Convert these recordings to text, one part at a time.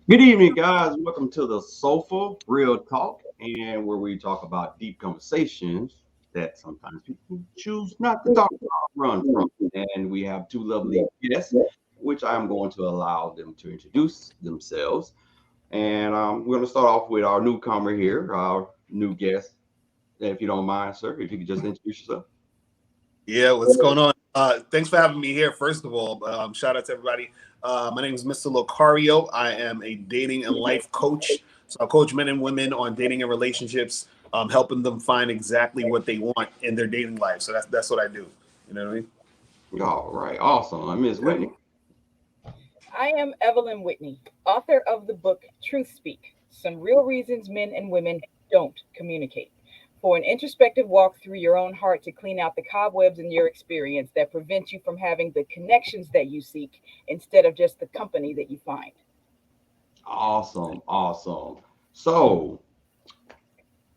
Good evening, guys. Welcome to the Soulful Real Talk, and where we talk about deep conversations that sometimes people choose not to talk about, run from. And we have two lovely guests, which I'm going to allow them to introduce themselves. And we're going to start off with our newcomer here, our new guest. If you don't mind, sir, if you could just introduce yourself. Yeah, what's going on? Thanks for having me here. First of all, shout out to everybody. My name is Mr. Locario. I am a dating and life coach. So I coach men and women on dating and relationships, helping them find exactly what they want in their dating life. So that's what I do. You know what I mean? All right, awesome. Miss Yeah. Whitney. I am Evelyn Whitney, author of the book Truth Speak Some Real Reasons Men and Women Don't Communicate. For an introspective walk through your own heart to clean out the cobwebs in your experience that prevent you from having the connections that you seek instead of just the company that you find. Awesome, awesome. So,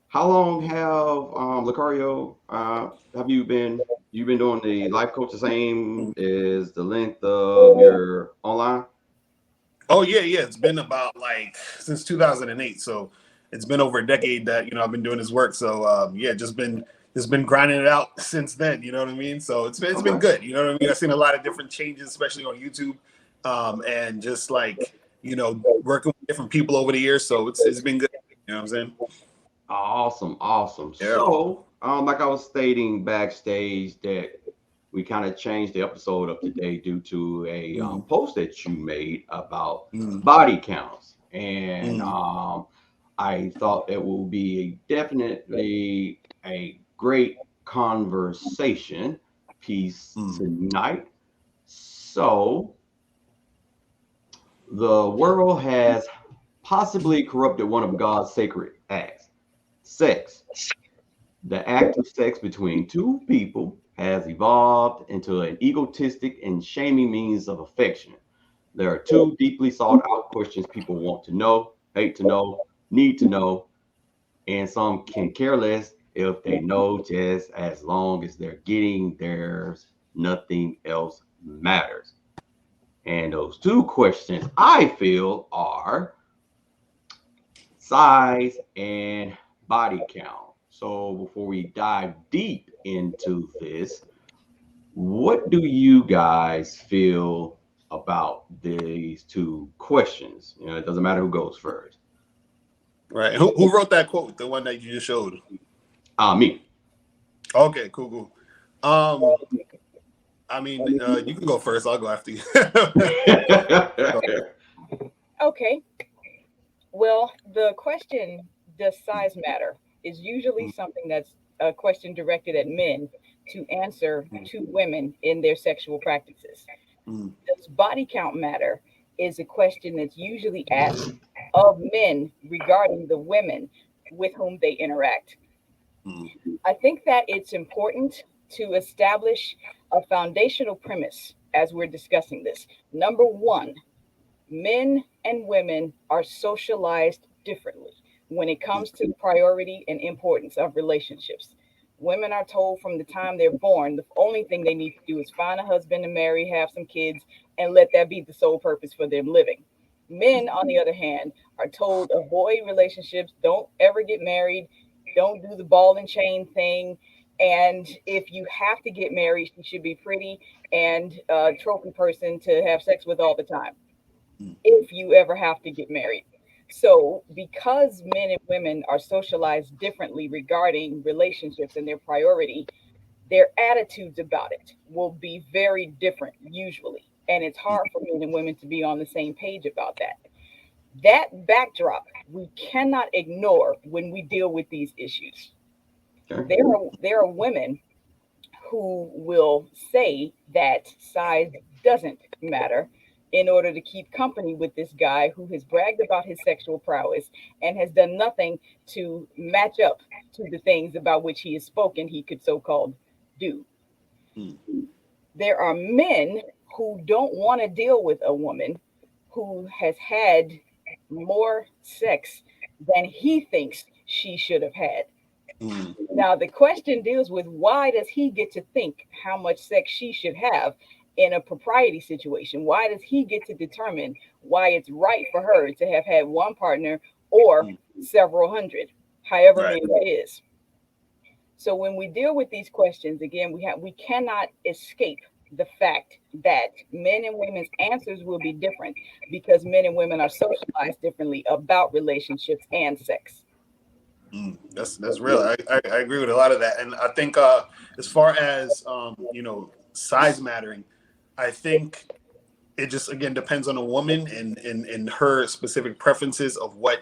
how long have Lucario have you been doing the life coach the same is the length of your online? Oh yeah. It's been about like since 2008. So it's been over a decade that I've been doing this work. So yeah, just been grinding it out since then. You know what I mean? So it's been Okay. good. You know what I mean? I've seen a lot of different changes, especially on YouTube, and just like working with different people over the years. So it's been good. You know what I'm saying? Awesome, awesome. Yeah. So, like I was stating backstage that we kind of changed the episode of today due to a Mm, post that you made about mm, body counts, and mm, I thought it will be definitely a great conversation piece mm, tonight. So, the world has possibly corrupted one of God's sacred acts, sex. The act of sex between two people has evolved into an egotistic and shaming means of affection. There are two deeply sought out questions people want to know, hate to know, need to know, and some can care less if they know, just as long as they're getting theirs, nothing else matters. And those two questions I feel are size and body count. So before we dive deep into this, what do you guys feel about these two questions? It doesn't matter who goes first. right. Who wrote that quote? The one that you just showed. Me. Okay. Cool. I mean, you can go first. I'll go after you. Okay, well, the question, does size matter, is usually Mm, something that's a question directed at men to answer mm, to women in their sexual practices. mm, Does body count matter is a question that's usually asked of men regarding the women with whom they interact. mm, I think that it's important to establish a foundational premise as we're discussing this. Number one, men and women are socialized differently when it mm, comes to the priority and importance of relationships. Women are told from the time they're born the only thing they need to do is find a husband to marry, have some kids, and let that be the sole purpose for them living. Men, on the other hand, are told avoid relationships, don't ever get married, don't do the ball and chain thing. And if you have to get married, you should be pretty and a trophy person to have sex with all the time mm, if you ever have to get married. So, because men and women are socialized differently regarding relationships and their priority, their attitudes about it will be very different usually. And it's mm. hard for men and women to be on the same page about that. That backdrop we cannot ignore when we deal with these issues. Okay. There are women who will say that size doesn't matter in order to keep company with this guy who has bragged about his sexual prowess and has done nothing to match up to the things about which he has spoken he could so called do. Mm. There are men who don't want to deal with a woman who has had more sex than he thinks she should have had. Mm. Now, the question deals with why does he get to think how much sex she should have in a propriety situation? Why does he get to determine why it's right for her to have had one partner or several hundred, however many it is? So when we deal with these questions, again, we cannot escape the fact that men and women's answers will be different because men and women are socialized differently about relationships and sex. That's real. I agree with a lot of that, and I think as far as size mattering, I think it just again depends on a woman and her specific preferences of what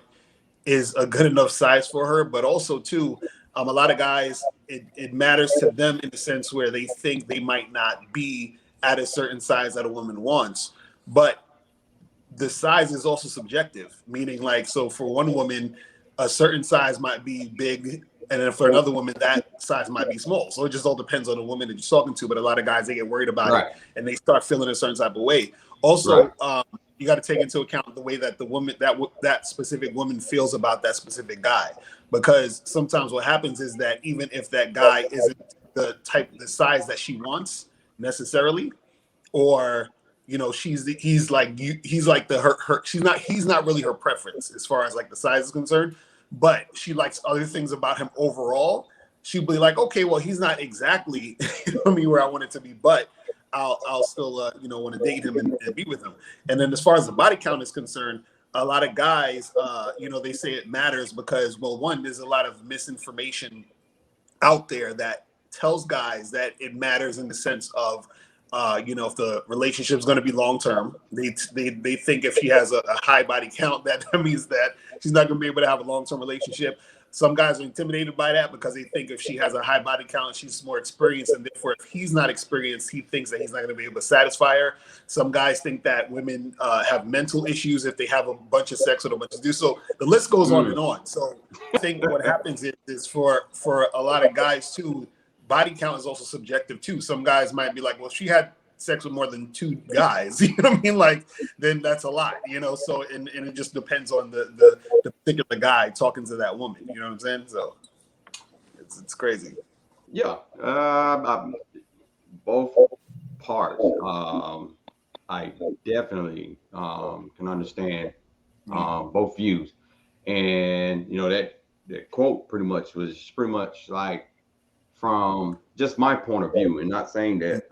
is a good enough size for her, but also too, a lot of guys, it matters to them in the sense where they think they might not be at a certain size that a woman wants, but the size is also subjective, meaning like, so for one woman, a certain size might be big, and then for another woman, that size might be small. So it just all depends on the woman that you're talking to. But a lot of guys, they get worried about it and they start feeling a certain type of way. Also, you got to take into account the way that the woman, that specific woman feels about that specific guy. Because sometimes what happens is that even if that guy isn't the size that she wants necessarily, or he's like he's not really her preference as far as like the size is concerned, but she likes other things about him overall. She'd be like, okay, well, he's not exactly where I want it to be, but I'll still want to date him and be with him. And then as far as the body count is concerned, a lot of guys they say it matters because, well, one, there's a lot of misinformation out there that tells guys that it matters in the sense of if the relationship is going to be long term. They think if she has a high body count, that means that she's not going to be able to have a long term relationship. Some guys are intimidated by that because they think if she has a high body count, she's more experienced, and therefore if he's not experienced, he thinks that he's not going to be able to satisfy her. Some guys think that women have mental issues if they have a bunch of sex with a bunch of dudes. So the list goes on and on. So I think what happens is for a lot of guys too, body count is also subjective too. Some guys might be like, well, she had sex with more than 2 guys, you know what I mean? Like, then that's a lot, so, and it just depends on the particular guy talking to that woman, you know what I'm saying? So it's crazy. Yeah. Both parts. I definitely can understand both views. And, that quote pretty much was like, from just my point of view, and not saying that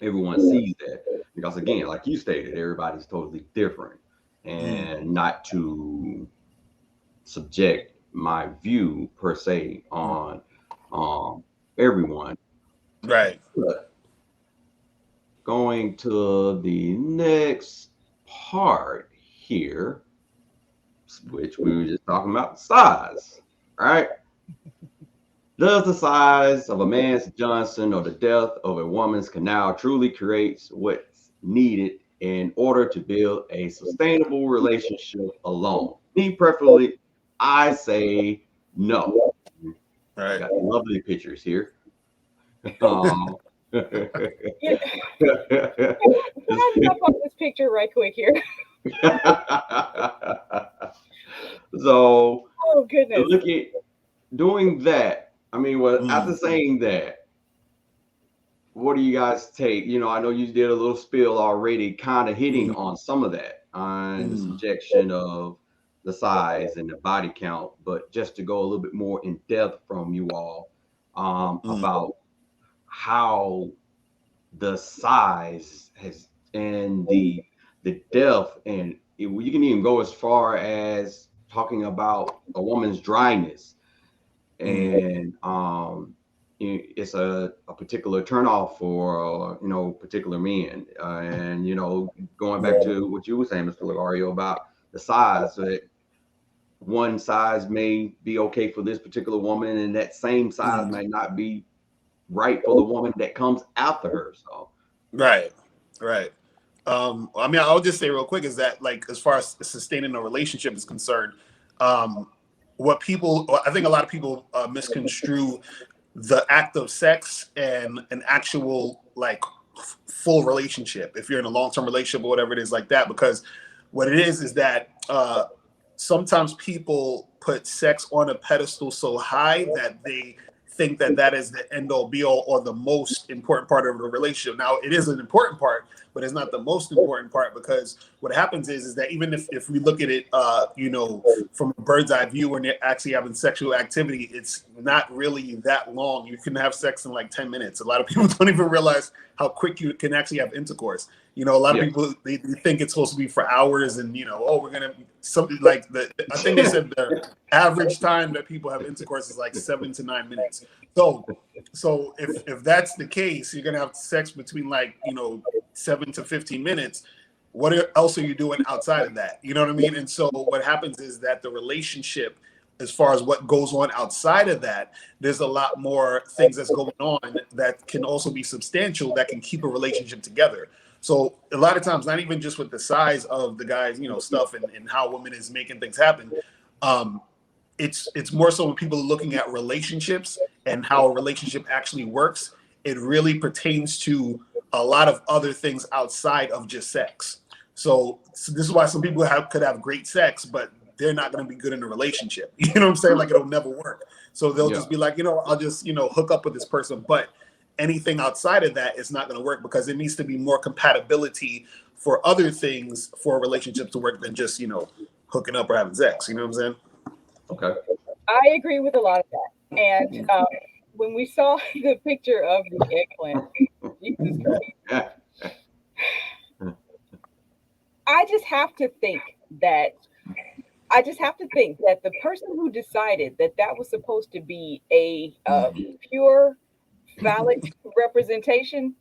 everyone sees that, because again, like you stated, everybody's totally different, and not to subject my view per se on everyone. Right. But going to the next part here, which we were just talking about, size, right? Does the size of a man's Johnson or the depth of a woman's canal truly creates what's needed in order to build a sustainable relationship alone? Me, preferably, I say no. Right. Got lovely pictures here. Can I jump on this picture right quick here? So, Oh goodness. look at doing that. I mean, well, after saying that, what do you guys take? I know you did a little spill already, kind of hitting on some of that, on the subjection of the size and the body count, but just to go a little bit more in depth from you all about how the size has and the depth, and you can even go as far as talking about a woman's dryness, and it's a particular turnoff for particular men, and going back to what you were saying, Mr. Ligario, about the size, that one size may be okay for this particular woman, and that same size may not be right for the woman that comes after her. So right. I mean, I'll just say real quick is that, like, as far as sustaining a relationship is concerned, I think a lot of people misconstrue the act of sex and an actual like full relationship, if you're in a long-term relationship or whatever it is like that, because what it is that sometimes people put sex on a pedestal so high that they think that that is the end all be all or the most important part of the relationship. Now, it is an important part, but it's not the most important part, because what happens is that even if we look at it, from a bird's eye view, when you're actually having sexual activity, it's not really that long. You can have sex in like 10 minutes. A lot of people don't even realize how quick you can actually have intercourse. A lot of people, they think it's supposed to be for hours, and we're gonna something like the. I think they said the average time that people have intercourse is like 7 to 9 minutes. So if that's the case, you're gonna have sex between 7 to 15 minutes. What else are you doing outside of that? You know what I mean? And so what happens is that the relationship, as far as what goes on outside of that, there's a lot more things that's going on that can also be substantial, that can keep a relationship together. So a lot of times, not even just with the size of the guy's, stuff and how women is making things happen. It's more so when people are looking at relationships and how a relationship actually works. It really pertains to a lot of other things outside of just sex. So this is why some people could have great sex, but they're not going to be good in a relationship. You know what I'm saying? Like, it'll never work. So they'll just be like, I'll just, hook up with this person. But anything outside of that is not going to work, because it needs to be more compatibility for other things for a relationship to work than just, hooking up or having sex. You know what I'm saying? Okay. I agree with a lot of that. And when we saw the picture of the eggplant, Jesus Christ, I just have to think that the person who decided that that was supposed to be a pure phallic representation,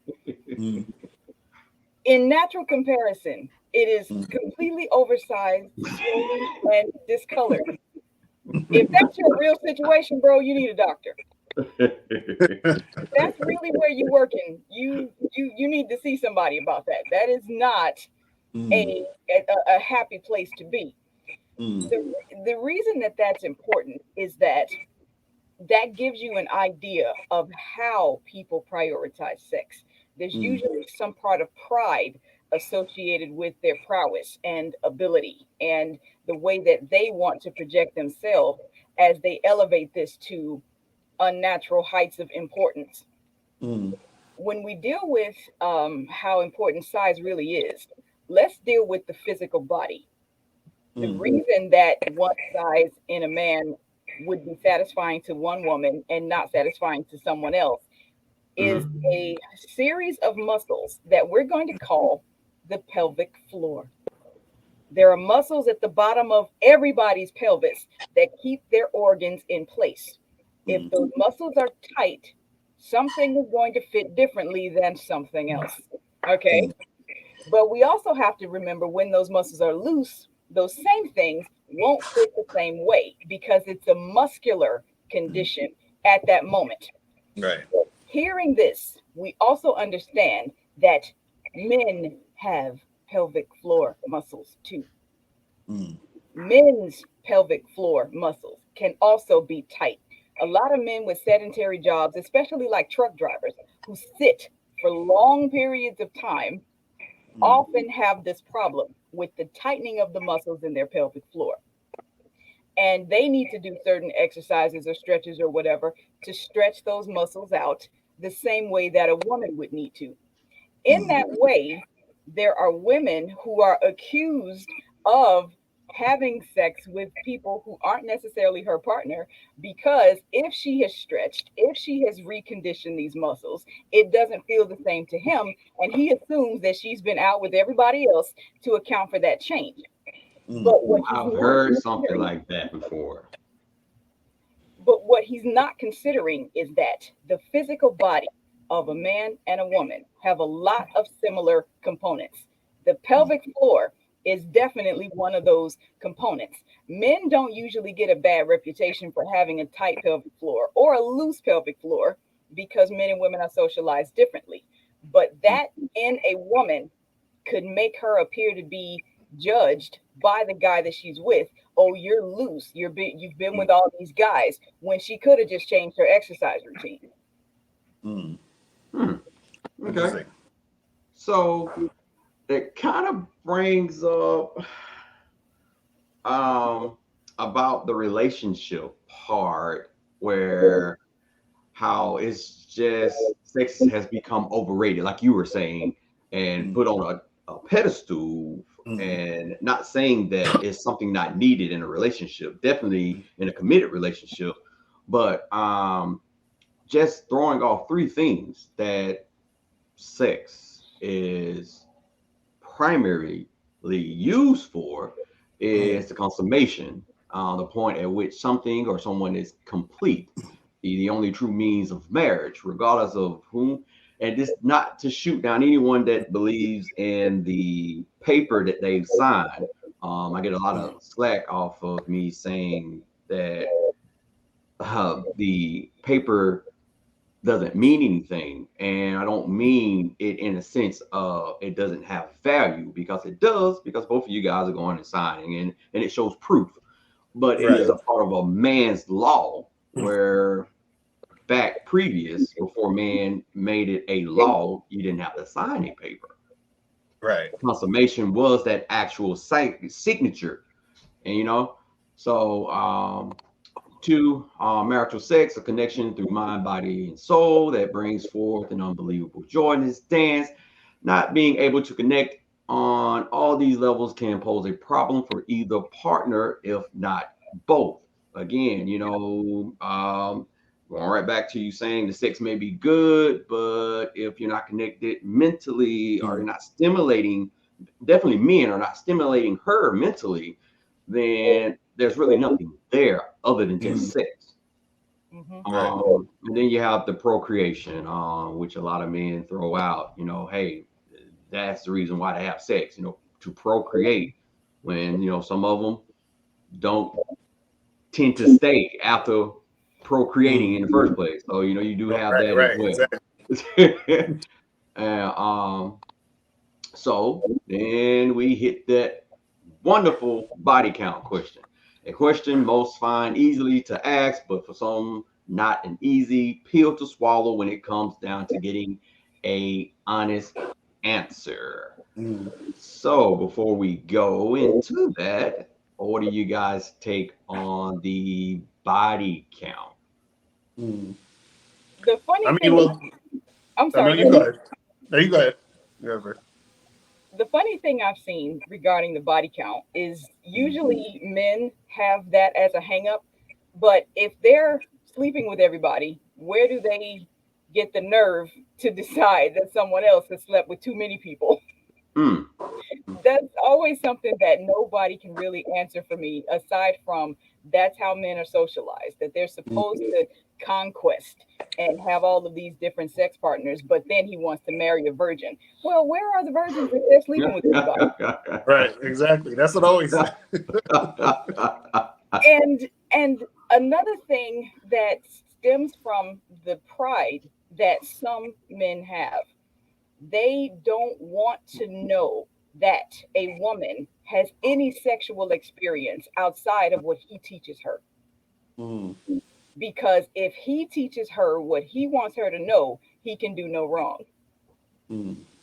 in natural comparison, it is completely oversized, swollen, and discolored. If that's your real situation, bro, you need a doctor. That's really where you're working. You need to see somebody about that. That is not a happy place to be. The reason that that's important is that gives you an idea of how people prioritize sex. There's usually some part of pride associated with their prowess and ability, and the way that they want to project themselves as they elevate this to unnatural heights of importance. When we deal with how important size really is, let's deal with the physical body. The reason that one size in a man would be satisfying to one woman and not satisfying to someone else is a series of muscles that we're going to call the pelvic floor. There are muscles at the bottom of everybody's pelvis that keep their organs in place. If those muscles are tight, something is going to fit differently than something else. Okay. But we also have to remember, when those muscles are loose, those same things won't fit the same way, because it's a muscular condition at that moment. Right. Hearing this, we also understand that men have pelvic floor muscles too. Men's pelvic floor muscles can also be tight. A lot of men with sedentary jobs, especially like truck drivers who sit for long periods of time, often have this problem with the tightening of the muscles in their pelvic floor. And they need to do certain exercises or stretches or whatever to stretch those muscles out the same way that a woman would need to. In that way, there are women who are accused of having sex with people who aren't necessarily her partner, because if she has stretched, if she has reconditioned these muscles, it doesn't feel the same to him, and he assumes that she's been out with everybody else to account for that change. But what I've heard something like that before. But what he's not considering is that the physical body of a man and a woman have a lot of similar components. The pelvic floor is definitely one of those components. Men don't usually get a bad reputation for having a tight pelvic floor or a loose pelvic floor, because men and women are socialized differently. But that in a woman could make her appear to be judged by the guy that she's with. Oh, you're loose. You've been with all these guys, when she could have just changed her exercise routine. Okay. So it kind of brings up about the relationship part, where how it's just sex has become overrated, like you were saying, and put on a pedestal. And not saying that it's something not needed in a relationship, definitely in a committed relationship, but just throwing off three things that sex is primarily used for is the consummation, the point at which something or someone is complete, the only true means of marriage, regardless of whom. And this not to shoot down anyone that believes in the paper that they've signed. I get a lot of slack off of me saying that the paper doesn't mean anything. And I don't mean it in a sense of it doesn't have value, because it does, because both of you guys are going and signing, and it shows proof. But it is a part of a man's law, where back previous, before man made it a law, you didn't have to sign a paper. Right. Consummation was that actual signature. And so two, marital sex, a connection through mind, body, and soul that brings forth an unbelievable joy in this dance. Not being able to connect on all these levels can pose a problem for either partner, if not both. Again, going right back to you saying the sex may be good, but if you're not connected mentally, or you're not stimulating, definitely men are not stimulating her mentally, then there's really nothing there other than just sex. And then you have the procreation, which a lot of men throw out. Hey, that's the reason why they have sex, to procreate. When some of them don't tend to stay after procreating in the first place. So you do have that as Right. well. Exactly. And so then we hit that wonderful body count question. A question most find easily to ask, but for some, not an easy pill to swallow when it comes down to getting a honest answer. So before we go into that, what do you guys take on the body count? The funny I mean, thing, well, I'm I know sorry. you go ahead. No, you go ahead. Whatever. The funny thing I've seen regarding the body count is usually men have that as a hang up, but if they're sleeping with everybody, where do they get the nerve to decide that someone else has slept with too many people? Mm, That's always something that nobody can really answer for me, aside from that's how men are socialized, that they're supposed to conquest and have all of these different sex partners, but then he wants to marry a virgin. Well, where are the virgins if they're sleeping with everybody? Right. Exactly. That's what I always say. And another thing that stems from the pride that some men have, they don't want to know that a woman has any sexual experience outside of what he teaches her. Because if he teaches her what he wants her to know, he can do no wrong.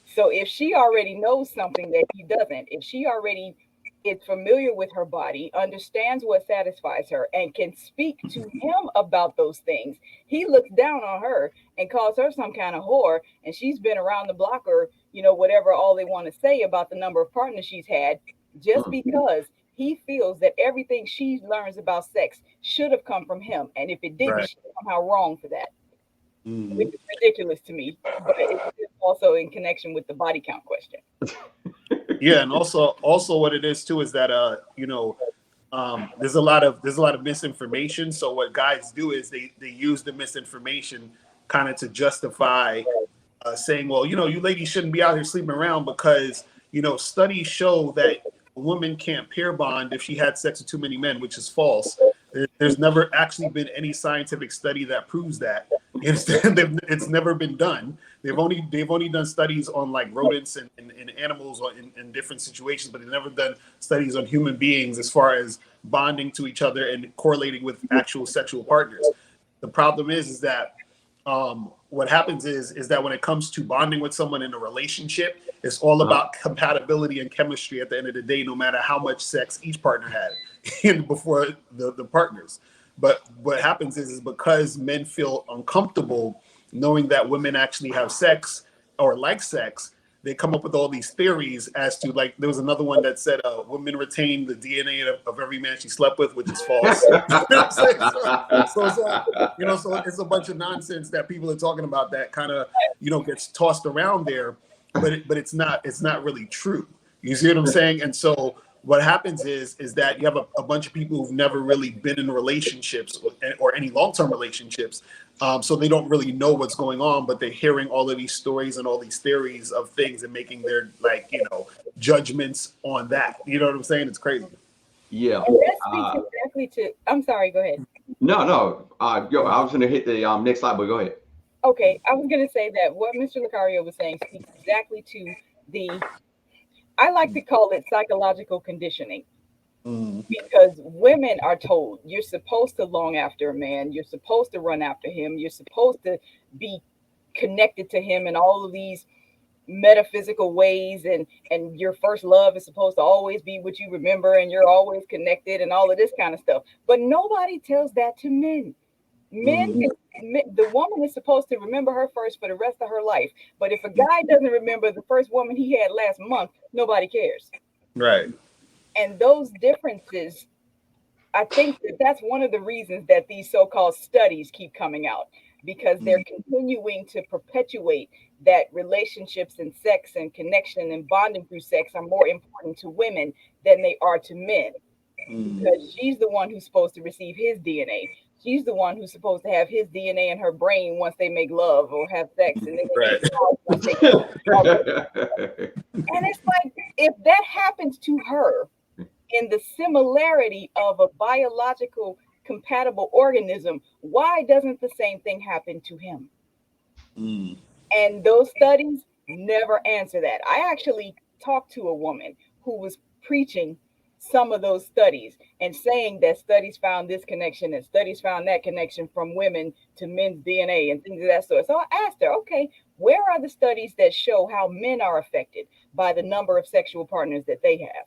So if she already knows something that he doesn't, if she already is familiar with her body, understands what satisfies her, and can speak to him about those things, he looks down on her and calls her some kind of whore. And she's been around the block, or, whatever all they want to say about the number of partners she's had, just because he feels that everything she learns about sex should have come from him. And if it didn't, Right. she's somehow wrong for that, which is ridiculous to me. But it's also in connection with the body count question. Yeah, and also what it is too is that there's a lot of misinformation. So what guys do is they use the misinformation kind of to justify saying, well, you ladies shouldn't be out here sleeping around because studies show that a woman can't pair bond if she had sex with too many men, which is false. There's never actually been any scientific study that proves that. It's never been done. They've only done studies on like rodents and animals or in different situations, but they've never done studies on human beings as far as bonding to each other and correlating with actual sexual partners. The problem is that what happens is that when it comes to bonding with someone in a relationship, it's all about compatibility and chemistry at the end of the day, no matter how much sex each partner had before the partners. But what happens is because men feel uncomfortable knowing that women actually have sex or like sex, they come up with all these theories as to, like, there was another one that said women retain the DNA of every man she slept with, which is false. You know what I'm saying? So it's a bunch of nonsense that people are talking about that kind of, gets tossed around there, but it's not really true. You see what I'm saying? And so what happens is that you have a bunch of people who've never really been in relationships or any long-term relationships. So they don't really know what's going on, but they're hearing all of these stories and all these theories of things and making their, judgments on that. You know what I'm saying? It's crazy. Yeah. And that speaks exactly to, I'm sorry, go ahead. No. I was going to hit the next slide, but go ahead. Okay, I was going to say that what Mr. Lucario was saying speaks exactly to I like to call it psychological conditioning. Because women are told you're supposed to long after a man, you're supposed to run after him, you're supposed to be connected to him in all of these metaphysical ways, and your first love is supposed to always be what you remember, and you're always connected and all of this kind of stuff. But nobody tells that to men. The woman is supposed to remember her first for the rest of her life. But if a guy doesn't remember the first woman he had last month, nobody cares. Right. And those differences, I think that's one of the reasons that these so-called studies keep coming out, because they're continuing to perpetuate that relationships and sex and connection and bonding through sex are more important to women than they are to men. Because she's the one who's supposed to receive his DNA. She's the one who's supposed to have his DNA in her brain once they make love or have sex, and then right. once they and it's like, if that happens to her in the similarity of a biological compatible organism, why doesn't the same thing happen to him? And those studies never answer that. I actually talked to a woman who was preaching some of those studies and saying that studies found this connection and studies found that connection from women to men's DNA and things of that sort. So I asked her, okay, where are the studies that show how men are affected by the number of sexual partners that they have?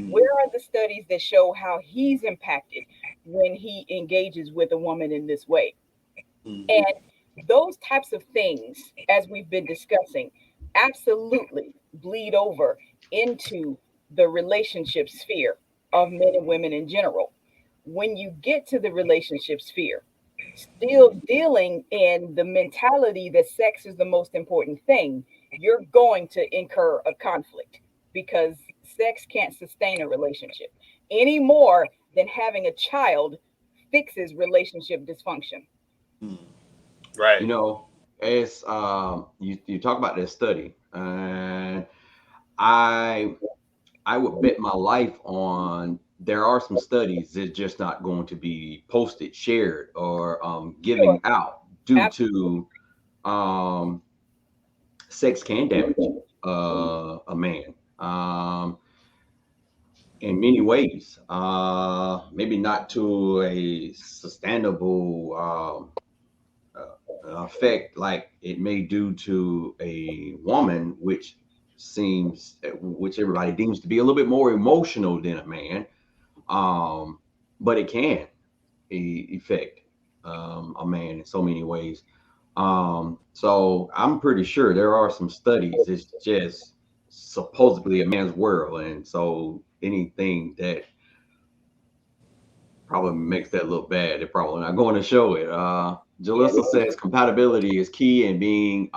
Where are the studies that show how he's impacted when he engages with a woman in this way? And those types of things, as we've been discussing, absolutely bleed over into the relationship sphere of men and women in general. When you get to the relationship sphere, still dealing in the mentality that sex is the most important thing, you're going to incur a conflict, because sex can't sustain a relationship any more than having a child fixes relationship dysfunction. Right. As you talk about this study, and I would bet my life on there are some studies that's just not going to be posted, shared, or giving out due to sex can damage a man in many ways. Maybe not to a sustainable effect like it may do to a woman, which everybody deems to be a little bit more emotional than a man. But it can affect a man in so many ways. So I'm pretty sure there are some studies. It's just supposedly a man's world, and so anything that probably makes that look bad, they're probably not going to show it. Jalissa says compatibility is key in being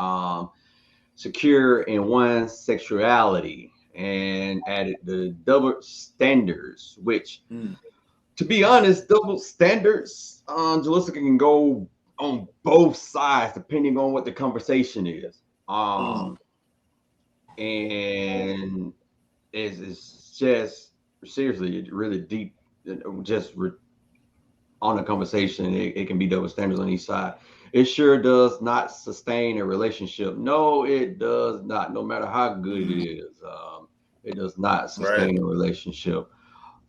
secure in one's sexuality, and added the double standards, which, to be honest, double standards, Jalissa, can go on both sides depending on what the conversation is. And it's just seriously really deep, just on a conversation. It can be double standards on each side. It sure does not sustain a relationship. No, it does not. No matter how good it is, it does not sustain a relationship.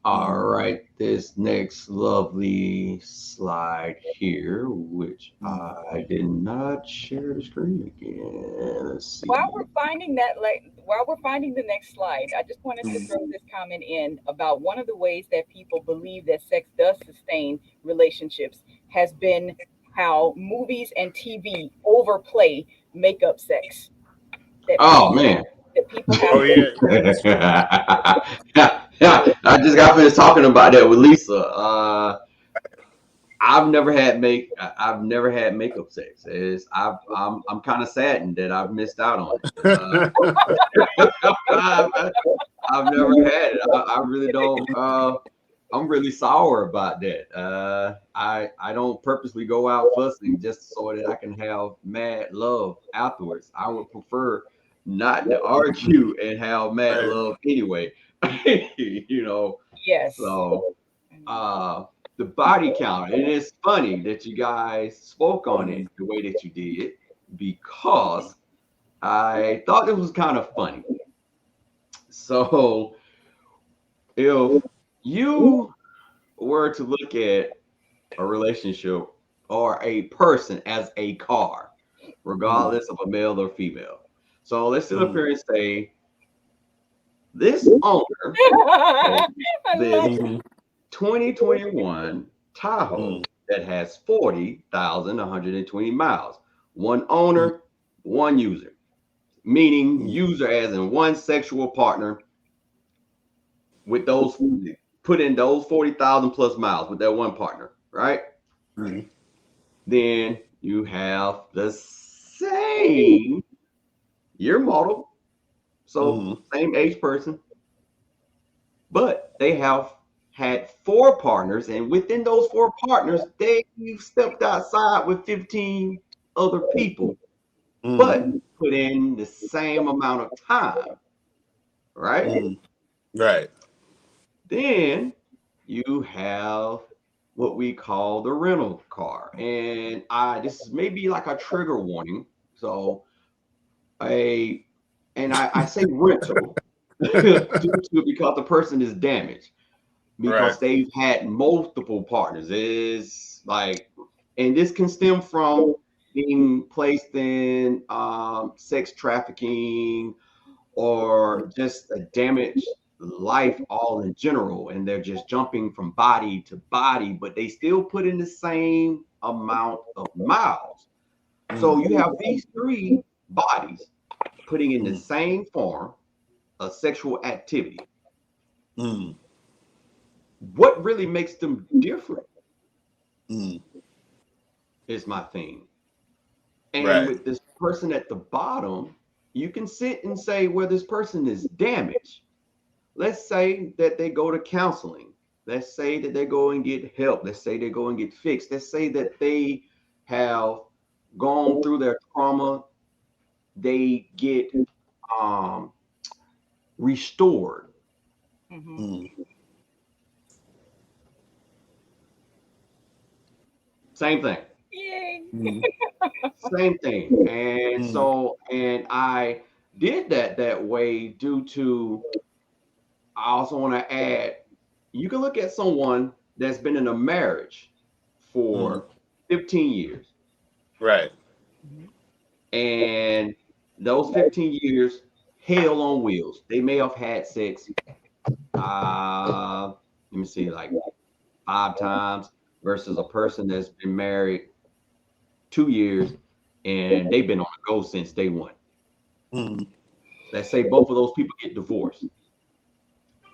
All right, this next lovely slide here, which I did not share the screen again. Let's While see. we're finding that, while we're finding the next slide, I just wanted to throw this comment in about one of the ways that people believe that sex does sustain relationships has been how movies and TV overplay makeup sex. That Oh people man. that people have Oh to. yeah, yeah, that's true. Yeah, I just got finished talking about that with Lisa. I've never had makeup sex. I'm kind of saddened that I've missed out on it. I've, I've never had it. I really don't. I'm really sour about that. I don't purposely go out fussing just so that I can have mad love afterwards. I would prefer not to argue and have mad Right. love anyway. you know, Yes. so uh the body count, and it's funny that you guys spoke on it the way that you did because I thought it was kind of funny. So if you were to look at a relationship or a person as a car, regardless of a male or female. So let's sit up here and say this owner has I this love. Mhm. 2021 Tahoe that has 40,120 miles. One owner, one user, meaning user as in one sexual partner with those put in those 40,000 plus miles with that one partner, right? Mhm. Then you have the same year model, so Mhm. same age person, but they have had four partners, and within those four partners, they stepped outside with 15 other people, but Mhm. put in the same amount of time, right? Mhm. Right. Then you have what we call the rental car. And this is maybe like a trigger warning. So a I say rental due to because the person is damaged Right. because they've had multiple partners. Is like, and this can stem from being placed in sex trafficking or just a damaged life all in general, and they're just jumping from body to body, but they still put in the same amount of miles. So you have these three bodies putting in the Mhm. same form of sexual activity. Mhm. What really makes them different Mhm. is my thing. And Right. with this person at the bottom, you can sit and say, well, this person is damaged. Let's say that they go to counseling. Let's say that they go and get help. Let's say they go and get fixed. Let's say that they have gone through their trauma. They get um, restored. Mhm. Mhm. Same thing. Yay. Mhm. Same thing. And Mhm. so, and I did that way due to, I also want to add, you can look at someone that's been in a marriage Mhm. for 15 years. Right. Mhm. And those 15 years, hell on wheels. They may have had sex, let me see, like 5 times versus a person that's been married 2 years and they've been on the go since day one. Mhm. Let's say both of those people get divorced.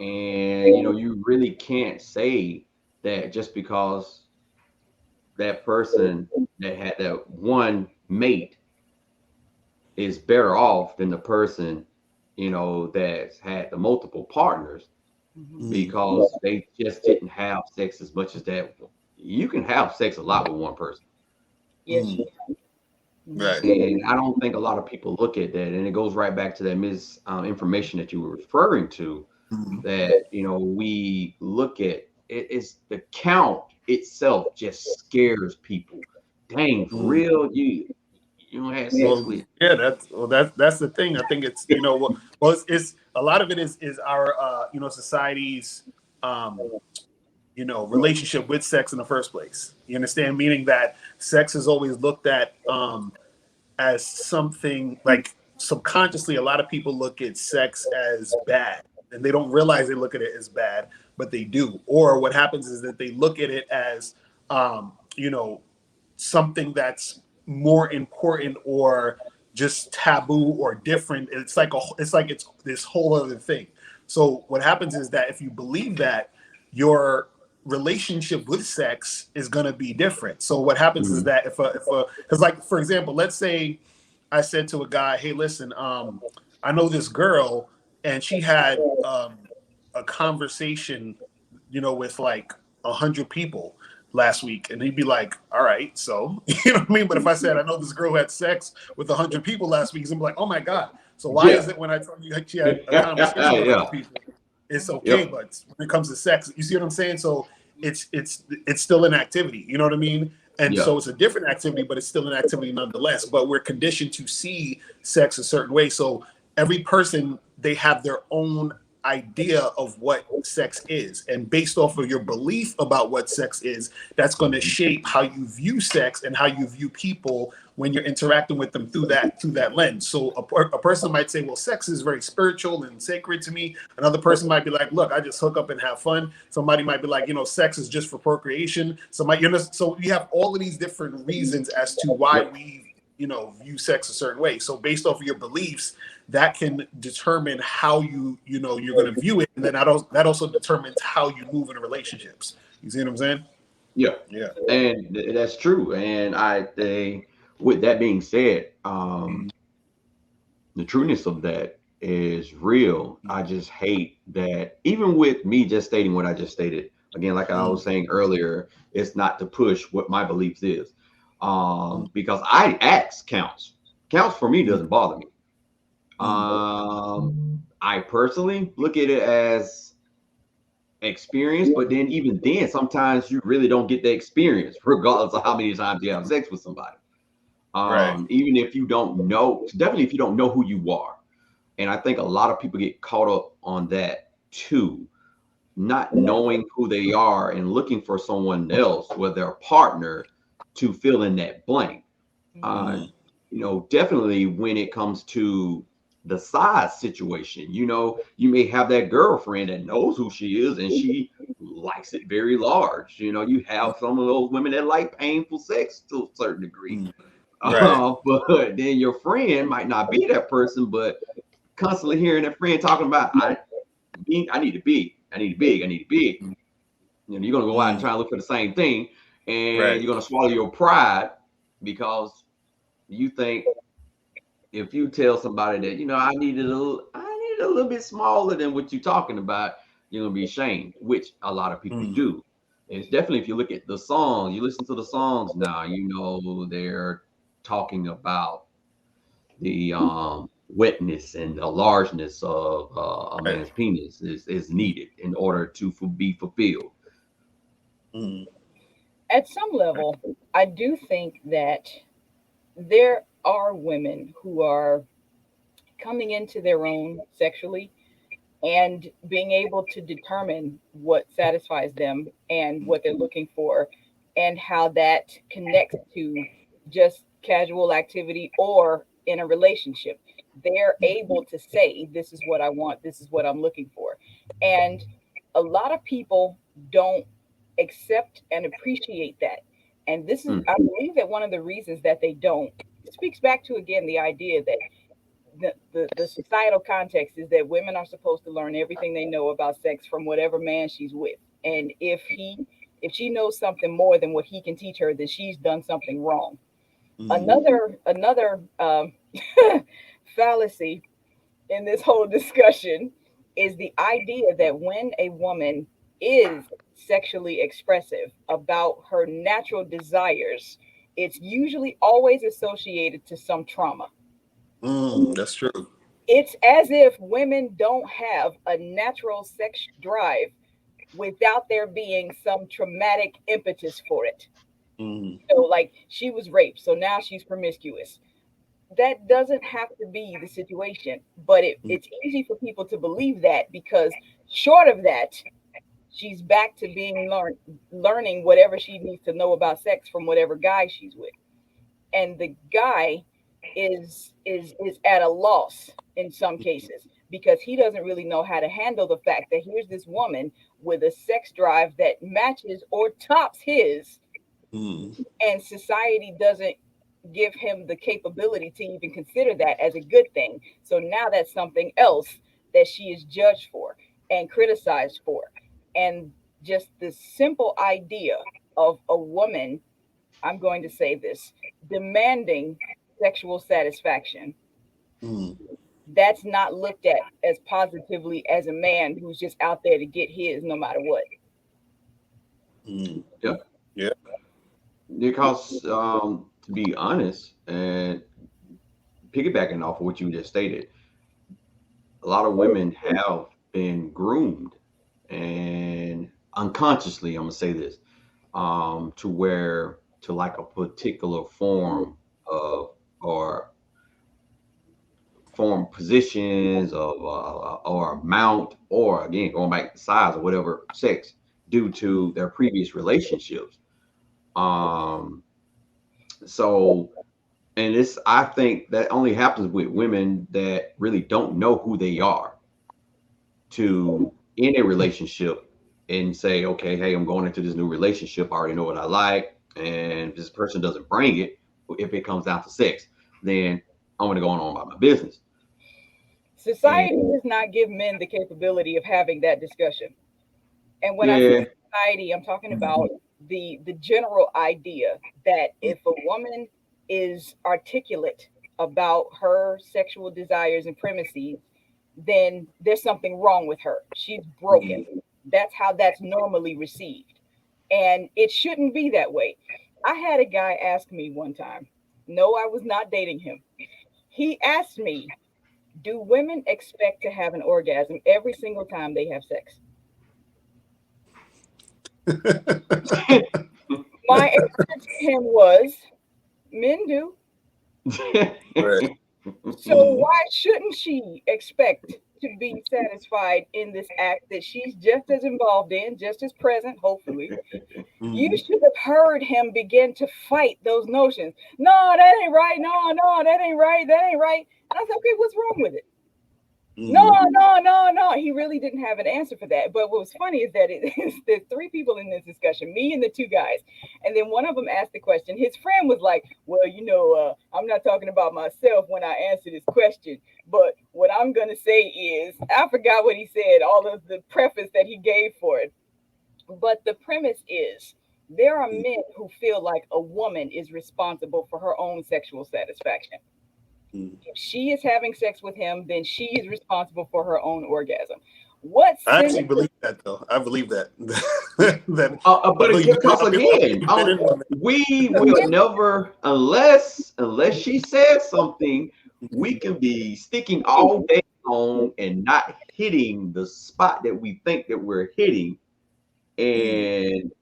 And you really can't say that just because that person that had that one mate is better off than the person, that's had the multiple partners Mhm. Mhm. because they just didn't have sex as much as that. You can have sex a lot with one person. Yes. Mhm. Mhm. Right. And I don't think a lot of people look at that. And it goes right back to that misinformation that you were referring to, Mhm. that, we look at it's the count itself just scares people. Dang, for Mhm. real, you don't have sex Well, with. yeah, that's the thing. I think it's well, it's a lot of it is our society's. relationship with sex in the first place. You understand? Meaning that sex is always looked at as something like subconsciously, a lot of people look at sex as bad and they don't realize they look at it as bad, but they do. Or what happens is that they look at it as, something that's more important or just taboo or different. It's this whole other thing. So what happens is that if you believe that, your relationship with sex is going to be different. So what happens is that because like, for example, let's say I said to a guy, hey, listen, I know this girl and she had a conversation, with like 100 people last week, and he'd be like, all right, so you know what I mean? But if I said I know this girl who had sex with 100 people last week, he's gonna be like, oh my God. So why is it when I tell you she had a conversation with 100 people, it's okay, but when it comes to sex, you see what I'm saying? So it's still an activity, you know what I mean? And so it's a different activity, but it's still an activity nonetheless. But we're conditioned to see sex a certain way. So every person, they have their own idea of what sex is, and based off of your belief about what sex is, that's going to shape how you view sex and how you view people when you're interacting with them through that lens. So a person might say, well, sex is very spiritual and sacred to me. Another person might be like, look, I just hook up and have fun. Somebody might be like, sex is just for procreation. So you have all of these different reasons as to why we view sex a certain way. So based off of your beliefs, that can determine how you're going to view it, and then that also determines how you move in relationships. You see what I'm saying? Yeah, and that's true. And I think, with that being said, the trueness of that is real. I just hate that, even with me just stating what I just stated. Again, like I was saying earlier, it's not to push what my beliefs is, because counts for me doesn't bother me. I personally look at it as experience, but then even then, sometimes you really don't get the experience, regardless of how many times you have sex with somebody. Even if you don't know, definitely if you don't know who you are. And I think a lot of people get caught up on that too, not knowing who they are and looking for someone else, whether their partner, to fill in that blank. Definitely when it comes to the size situation, you may have that girlfriend that knows who she is and she likes it very large. You have some of those women that like painful sex to a certain degree. But then your friend might not be that person, but constantly hearing that friend talking about, I need to be, I need to big, I need to big. You're gonna go out and try to look for the same thing, and you're gonna swallow your pride because you think, if you tell somebody that, I needed a little bit smaller than what you're talking about, you're gonna be ashamed, which a lot of people do. And it's definitely, if you look at the songs, you listen to the songs now, they're talking about the wetness and the largeness of a man's penis is needed in order to be fulfilled. At some level, I do think that there are women who are coming into their own sexually and being able to determine what satisfies them and what they're looking for, and how that connects to just casual activity or in a relationship. They're able to say, this is what I want, this is what I'm looking for. And a lot of people don't accept and appreciate that. And this is, I believe that one of the reasons that they don't, speaks back to, again, the idea that the societal context is that women are supposed to learn everything they know about sex from whatever man she's with. And if she knows something more than what he can teach her, then she's done something wrong. Another fallacy in this whole discussion is the idea that when a woman is sexually expressive about her natural desires, it's usually always associated to some trauma. That's true. It's as if women don't have a natural sex drive without there being some traumatic impetus for it. So, like, she was raped, so now she's promiscuous. That doesn't have to be the situation, but it's easy for people to believe that, because short of that, She's back to being learning whatever she needs to know about sex from whatever guy she's with. And the guy is at a loss in some cases because he doesn't really know how to handle the fact that here's this woman with a sex drive that matches or tops his, and society doesn't give him the capability to even consider that as a good thing. So now that's something else that she is judged for and criticized for. And just the simple idea of a woman, I'm going to say this, demanding sexual satisfaction, that's not looked at as positively as a man who's just out there to get his no matter what. Yeah. Yeah. Because to be honest, and piggybacking off of what you just stated, a lot of women have been groomed and unconsciously, I'm gonna say this, to where to like a particular form of or form positions of or amount, or again going back to size or whatever sex due to their previous relationships. Um, so and it's I think that only happens with women that really don't know who they are to in a relationship and say, okay, hey, I'm going into this new relationship. I already know what I like. And if this person doesn't bring it, if it comes down to sex, then I'm going to go on about my business. Society does not give men the capability of having that discussion. And when I Yeah. say society, I'm talking about the general idea that if a woman is articulate about her sexual desires and premises, then there's something wrong with her. She's broken. That's how that's normally received. And it shouldn't be that way. I had a guy ask me one time, no, I was not dating him. He asked me, do women expect to have an orgasm every single time they have sex? My answer to him was, men do. Right. So why shouldn't she expect to be satisfied in this act that she's just as involved in, just as present, hopefully? You should have heard him begin to fight those notions. No, that ain't right. No, no, that ain't right. That ain't right. And I said, okay, what's wrong with it? No, no, no, no. He really didn't have an answer for that. But what was funny is that there's three people in this discussion, me and the two guys. And then one of them asked the question. His friend was like, well, I'm not talking about myself when I answer this question. But what I'm going to say is, I forgot what he said, all of the preface that he gave for it. But the premise is, there are men who feel like a woman is responsible for her own sexual satisfaction. If she is having sex with him, then she is responsible for her own orgasm. I actually believe that, though. I believe that. But because again, we will never, unless she says something, we can be sticking all day long and not hitting the spot that we think that we're hitting. And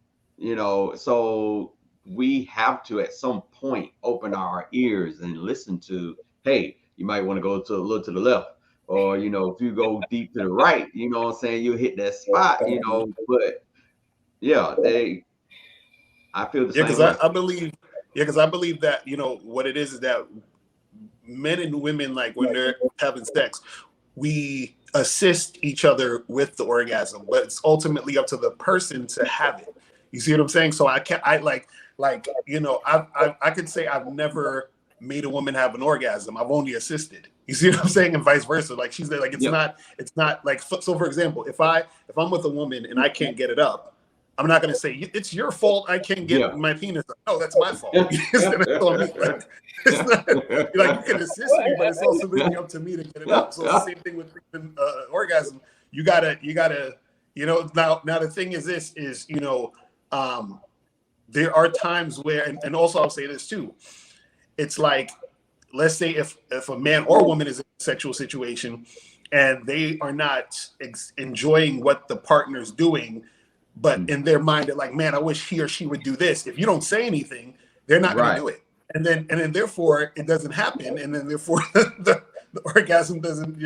so we have to at some point open our ears and listen to, hey, you might want to go to a little to the left, or if you go deep to the right, what I'm saying, you hit that spot, but yeah, I feel the same because way. I believe that what it is that men and women, like when they're having sex, we assist each other with the orgasm, but it's ultimately up to the person to have it. You see what I'm saying? So I could say I've never made a woman have an orgasm. I've only assisted. You see what I'm saying? And vice versa. Like she's there, like it's not like, so for example, if I'm with a woman and I can't get it up, I'm not going to say it's your fault I can't get my penis up. No, that's my fault. It's not, like you can assist me, but it's also really up to me to get it up. So it's the same thing with orgasm. You gotta, now the thing is this is, there are times where, and also I'll say this too. It's like, let's say if a man or woman is in a sexual situation and they are not enjoying what the partner's doing, but in their mind, they're like, man, I wish he or she would do this. If you don't say anything, they're not going to do it. And then therefore it doesn't happen. And then therefore the orgasm doesn't,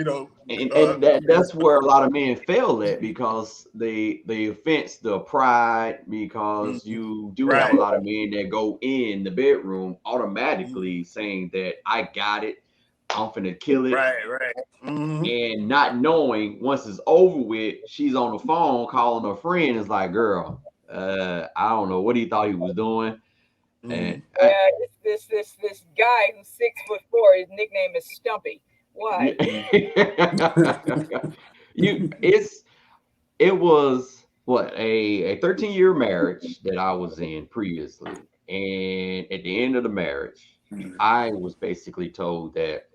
and that's where a lot of men fail at, because they offense the pride, because you do have a right, lot of men that go in the bedroom automatically saying that I got it, I'm finna kill it, right. and not knowing once it's over with, she's on the phone calling her friend. It's like, girl, I don't know what he thought he was doing, and Yeah, it's this guy who's 6'4". His nickname is Stumpy. Why? it was what, a 13-year marriage that I was in previously, and at the end of the marriage, I was basically told that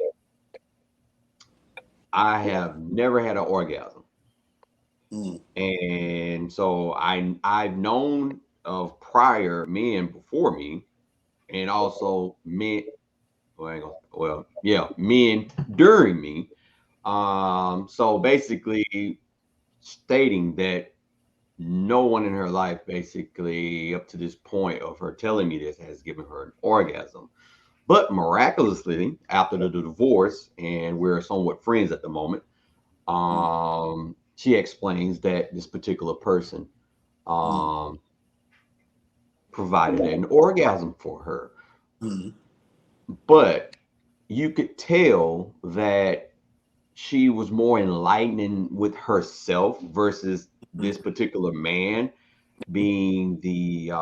I have never had an orgasm. And so I've known of prior men before me, and also men, men during me. So basically stating that no one in her life, basically up to this point of her telling me this, has given her an orgasm. But miraculously, after the divorce, and we're somewhat friends at the moment, she explains that this particular person provided an orgasm for her. But you could tell that she was more enlightening with herself versus this particular man being the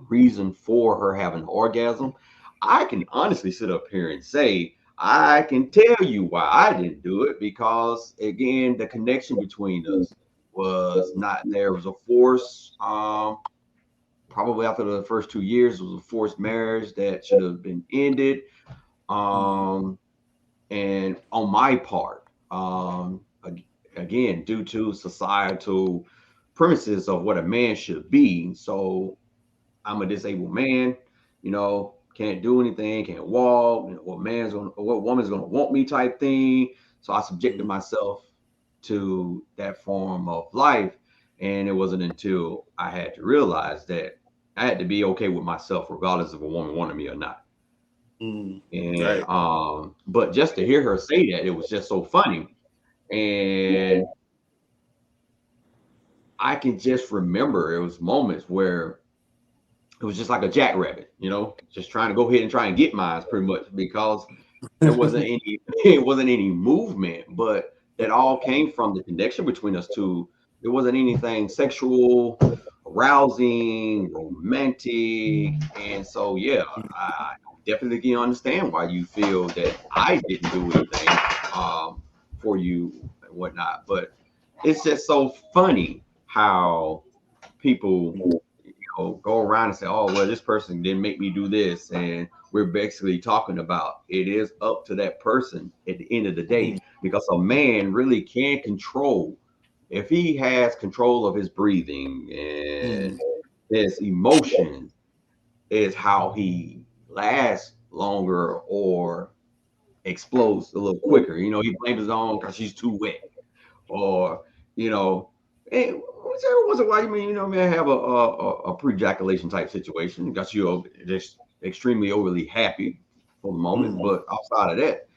reason for her having an orgasm. I can honestly sit up here and say, I can tell you why I didn't do it, because again, the connection between us was not there. It was a force. Probably after the first 2 years, it was a forced marriage that should have been ended. And on my part, again, due to societal premises of what a man should be. So I'm a disabled man, can't do anything, can't walk, what woman's gonna want me type thing. So I subjected myself to that form of life. And it wasn't until I had to realize that I had to be okay with myself, regardless if a woman wanted me or not. And Right. but just to hear her say that, it was just so funny. And I can just remember it was moments where it was just like a jackrabbit, just trying to go ahead and try and get mine pretty much, because there wasn't any it wasn't any movement, but it all came from the connection between us two. There wasn't anything sexual, arousing, romantic. And so yeah, I definitely can understand why you feel that I didn't do anything for you and whatnot. But it's just so funny how people go around and say, oh, well, this person didn't make me do this. And we're basically talking about it is up to that person at the end of the day, because a man really can control, if he has control of his breathing and his emotions, is how he lasts longer or explodes a little quicker. He blames his own because she's too wet, or hey, every once in a while, may have a pre-ejaculation type situation. Got you just extremely overly happy for the moment, but outside of that,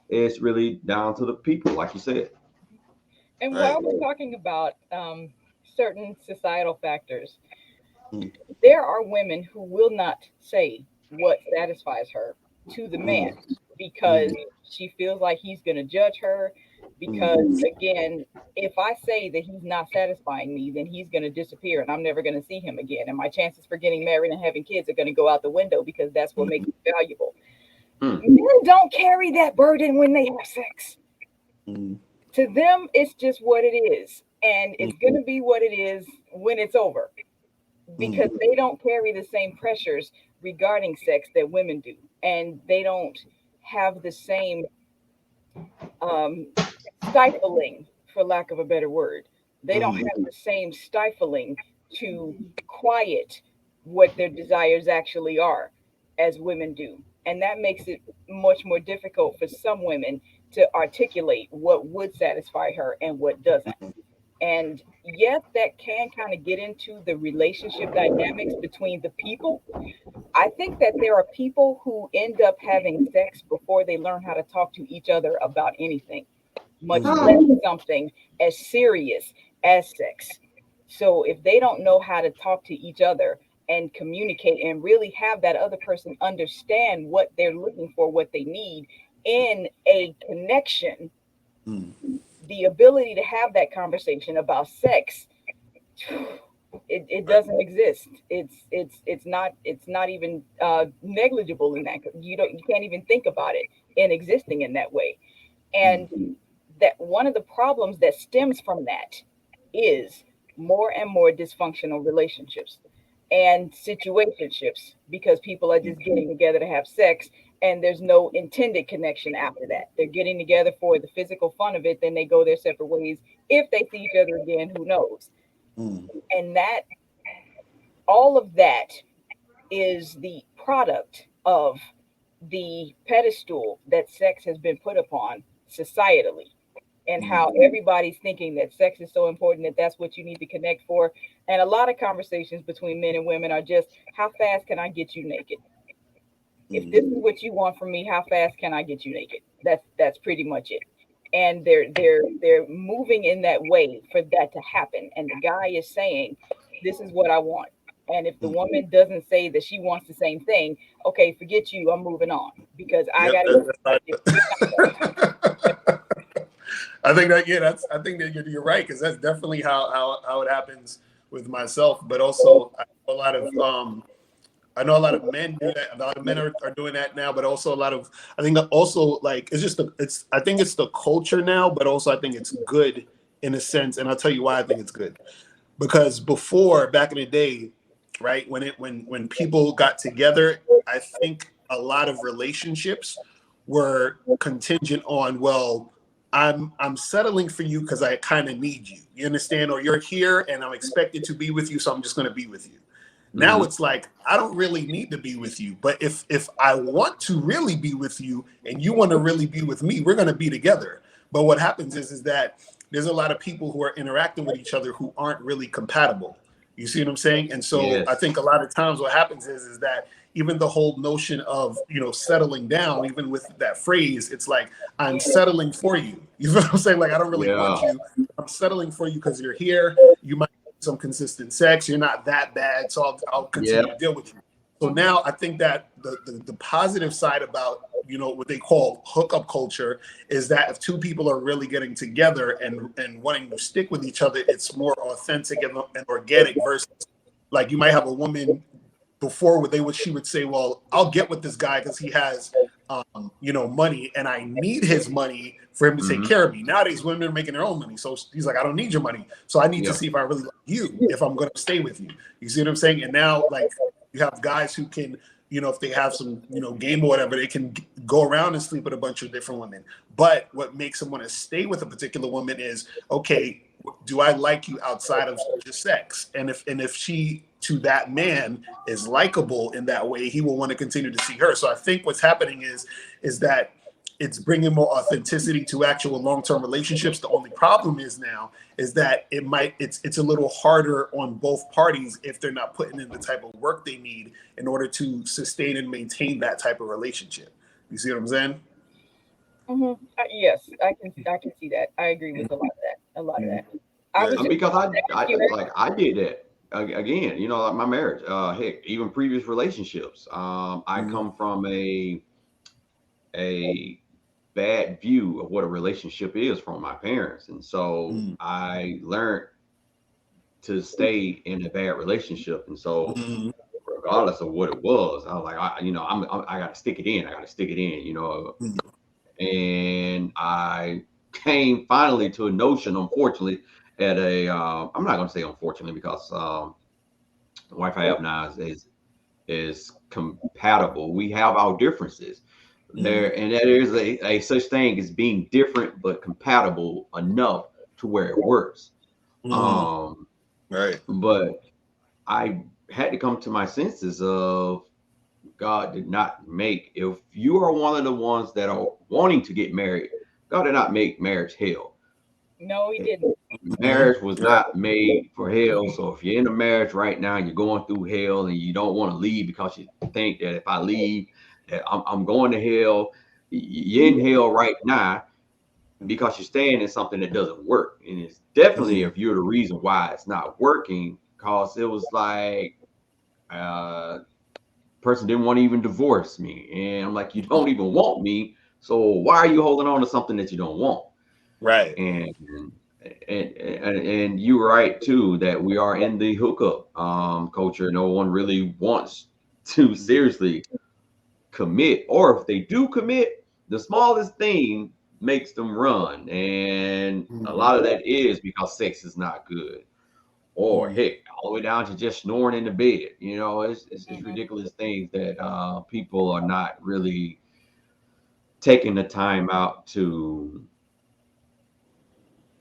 it's really down to the people, like you said. And while we're talking about certain societal factors, there are women who will not say what satisfies her to the man because she feels like he's going to judge her. Because again, if I say that he's not satisfying me, then he's going to disappear and I'm never going to see him again. And my chances for getting married and having kids are going to go out the window, because that's what makes me valuable. Men don't carry that burden when they have sex. To them, it's just what it is. And it's going to be what it is when it's over, because they don't carry the same pressures regarding sex that women do. And they don't have the same um, stifling, for lack of a better word. They don't have the same stifling to quiet what their desires actually are as women do. And that makes it much more difficult for some women to articulate what would satisfy her and what doesn't. And yes, that can kind of get into the relationship dynamics between the people. I think that there are people who end up having sex before they learn how to talk to each other about anything, much less something as serious as sex. So if they don't know how to talk to each other and communicate and really have that other person understand what they're looking for, what they need in a connection, Mm. the ability to have that conversation about sex, it Right. doesn't exist. It's not even negligible in that. You can't even think about it in existing in that way. Mm. And that one of the problems that stems from that is more and more dysfunctional relationships and situationships, because people are just getting together to have sex and there's no intended connection after that. They're getting together for the physical fun of it, then they go their separate ways. If they see each other again, who knows? Mm. And that, all of that, is the product of the pedestal that sex has been put upon societally, and how everybody's thinking that sex is so important that that's what you need to connect for. And a lot of conversations between men and women are just, how fast can I get you naked? If this is Mm. what you want from me, how fast can I get you naked? That's pretty much it. And they're moving in that way for that to happen. And the guy is saying, this is what I want. And if the Mm. woman doesn't say that she wants the same thing, okay, forget you, I'm moving on, because I Yep. gotta get That's if you're I think that I think that you're right, because that's definitely how it happens with myself. But also, I know a lot of men do that. A lot of men are doing that now, but also a lot of, I think that also, like, it's just I think it's the culture now, but also I think it's good in a sense, and I'll tell you why I think it's good. Because before, back in the day, right, when people got together, I think a lot of relationships were contingent on, well, I'm settling for you because I kind of need you. You understand? Or you're here and I'm expected to be with you, so I'm just going to be with you. Now Mhm. it's like, I don't really need to be with you, but if I want to really be with you and you want to really be with me, we're going to be together. But what happens is that there's a lot of people who are interacting with each other who aren't really compatible. You see what I'm saying? And so I Yes. think a lot of times what happens is that even the whole notion of, settling down, even with that phrase, it's like, I'm settling for you. You know what I'm saying? Like, I don't really want Yeah. you. I'm settling for you because you're here. You might have some consistent sex. You're not that bad. So I'll continue to Yep. deal with you. So now I think that the positive side about, what they call hookup culture is that if two people are really getting together and wanting to stick with each other, it's more authentic and organic versus, like, you might have a woman before where she would say, well, I'll get with this guy because he has money, and I need his money for him to take Hmm. care of me. Nowadays women are making their own money, so he's like, I don't need your money, so I need to Yeah. see if I really like you, if I'm going to stay with you. You see what I'm saying? And now, like, you have guys who can, if they have some, game or whatever, they can go around and sleep with a bunch of different women. But what makes them want to stay with a particular woman is, okay, do I like you outside of just sex? And if she, to that man, is likable in that way, he will want to continue to see her. So I think what's happening is that it's bringing more authenticity to actual long-term relationships. The only problem is now is that it's a little harder on both parties if they're not putting in the type of work they need in order to sustain and maintain that type of relationship. You see what I'm saying? Yes, I can see that. I agree with a lot of that. A lot of that. I Yeah. was just Because thank you. I did that again. Like my marriage. Heck, even previous relationships. I Mhm. come from a bad view of what a relationship is from my parents, and so Mhm. I learned to stay in a bad relationship, and so Mhm. regardless of what it was, I was like, I got to stick it in. I got to stick it in. And I came finally to a notion, unfortunately, at a I'm not going to say unfortunately because the wife I have now is compatible. We have our differences Mhm. there, and there is a such thing as being different but compatible enough to where it works. Mhm. Um, Right. but I had to come to my senses of God did not make, if you are one of the ones that are wanting to get married, God did not make marriage hell. No, he didn't. Marriage was Right. not made for hell. So if you're in a marriage right now and you're going through hell and you don't want to leave because you think that if I leave, that I'm going to hell, you're in hell right now because you're staying in something that doesn't work. And it's definitely, if you're the reason why it's not working, because it was like, person didn't want to even divorce me. And I'm like, you don't even want me. So why are you holding on to something that you don't want? Right. And and you're right too that we are in the hookup culture. No one really wants to seriously commit, or if they do commit, the smallest thing makes them run. And a lot of that is because sex is not good, or heck, all the way down to just snoring in the bed. You know, it's Mhm. ridiculous things that people are not really taking the time out to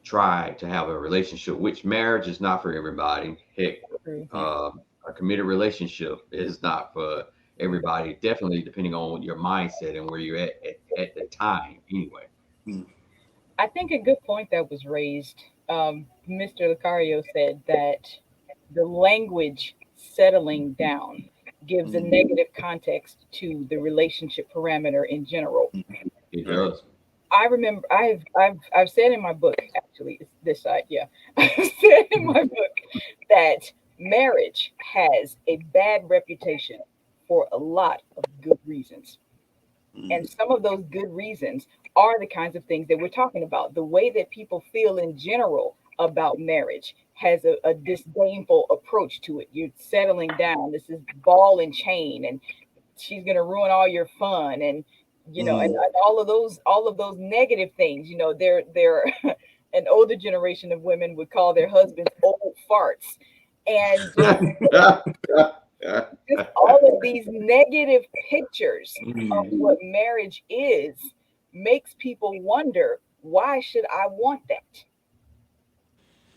try to have a relationship, which marriage is not for everybody. Heck, True. a committed relationship is not for everybody. Definitely depending on your mindset and where you're at the time, anyway. I think a good point that was raised. Mr. Lucario said that the language settling down gives a negative context to the relationship parameter in general. It Right. does. I remember I've said in my book, actually, it's this side, yeah. I've said in my book that marriage has a bad reputation for a lot of good reasons. And some of those good reasons are the kinds of things that we're talking about. The way that people feel in general about marriage has a disdainful approach to it. You're settling down. This is ball and chain, and she's gonna ruin all your fun, and and all of those negative things. They're an older generation of women would call their husbands old farts, and just all of these negative pictures of what marriage is makes people wonder, why should I want that?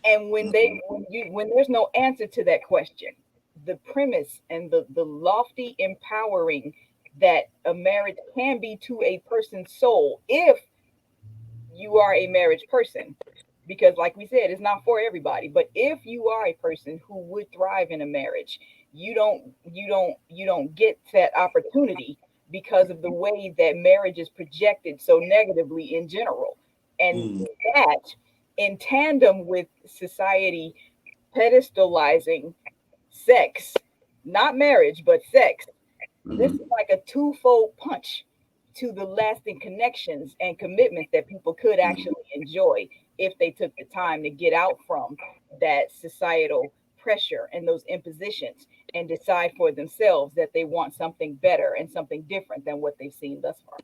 And when there's no answer to that question, the premise and the lofty empowering that a marriage can be to a person's soul, if you are a marriage person, because like we said, it's not for everybody, but if you are a person who would thrive in a marriage, you don't get that opportunity because of the way that marriage is projected so negatively in general. And that, in tandem with society pedestalizing sex, not marriage but sex, this is Mhm. like a twofold punch to the lasting connections and commitments that people could actually enjoy if they took the time to get out from that societal pressure and those impositions and decide for themselves that they want something better and something different than what they've seen thus far.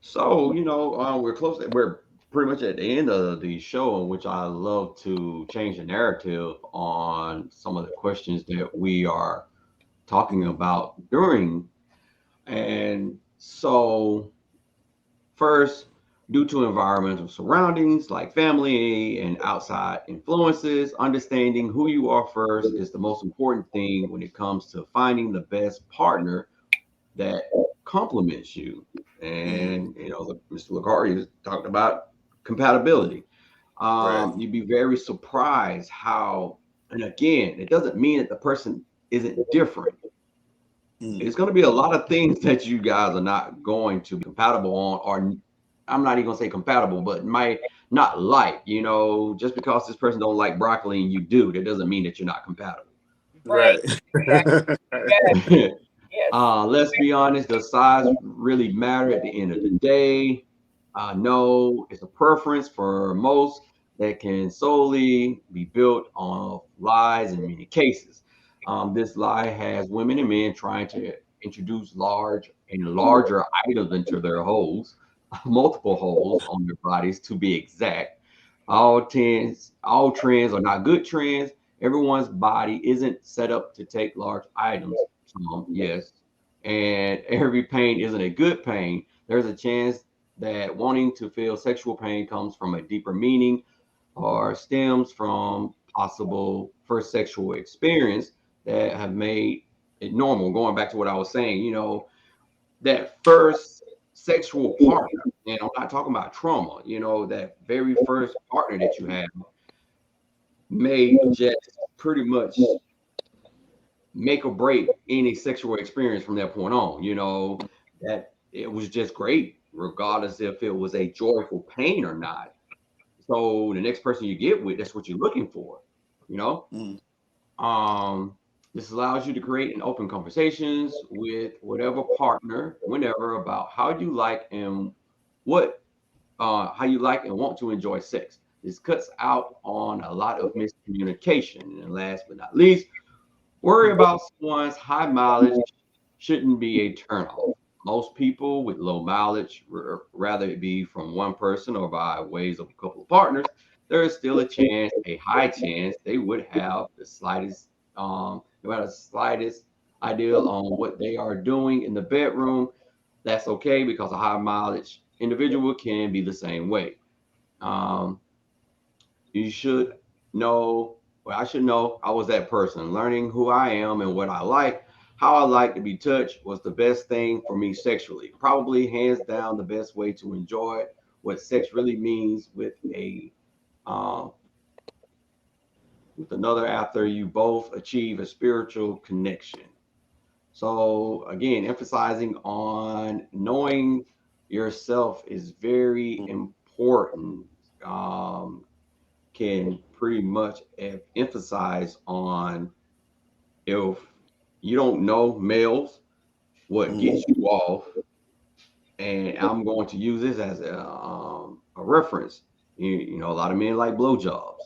So, we're close. We're pretty much at the end of the show, in which I love to change the narrative on some of the questions that we are talking about during. And so, first, due to environmental surroundings like family and outside influences, understanding who you are first is the most important thing when it comes to finding the best partner that complements you. And Mr. Lacari has talked about compatibility. Right. You'd be very surprised how, and again, it doesn't mean that the person isn't different. It's going to be a lot of things that you guys are not going to be compatible on, or I'm not even going to say compatible, but might not like. Just because this person don't like broccoli and you do, that doesn't mean that you're not compatible. Right. Right. Exactly. Exactly. Yes. Let's be honest, the size really matter at the end of the day. I know it's a preference for most that can solely be built on lies in many cases. This lie has women and men trying to introduce large and larger items into their holes, multiple holes on their bodies to be exact. All trends are not good trends. Everyone's body isn't set up to take large items. Some, yes, and every pain isn't a good pain. There's a chance that wanting to feel sexual pain comes from a deeper meaning or stems from possible first sexual experience that have made it normal. Going back to what I was saying, that first sexual partner, and I'm not talking about trauma, that very first partner that you have may just pretty much make or break any sexual experience from that point on, that it was just great, regardless if it was a joyful pain or not. So the next person you get with, that's what you're looking for, you know? Mm. This allows you to create an open conversations with whatever partner, whenever, about how you like and want to enjoy sex. This cuts out on a lot of miscommunication. And last but not least, worry about someone's high mileage shouldn't be a turnoff. Most people with low mileage, rather it be from one person or by ways of a couple of partners, there is still a high chance they would have the slightest, no matter the slightest idea on what they are doing in the bedroom. That's okay because a high mileage individual can be the same way. Um, you should know, well, I should know I was that person. Learning who I am and what I like, how I like to be touched was the best thing for me sexually. Probably hands down the best way to enjoy what sex really means um, with another after you both achieve a spiritual connection. So again, emphasizing on knowing yourself is very important. Um, can pretty much emphasize on, if you don't know males, what gets you off, and I'm going to use this as a reference. A lot of men like blowjobs,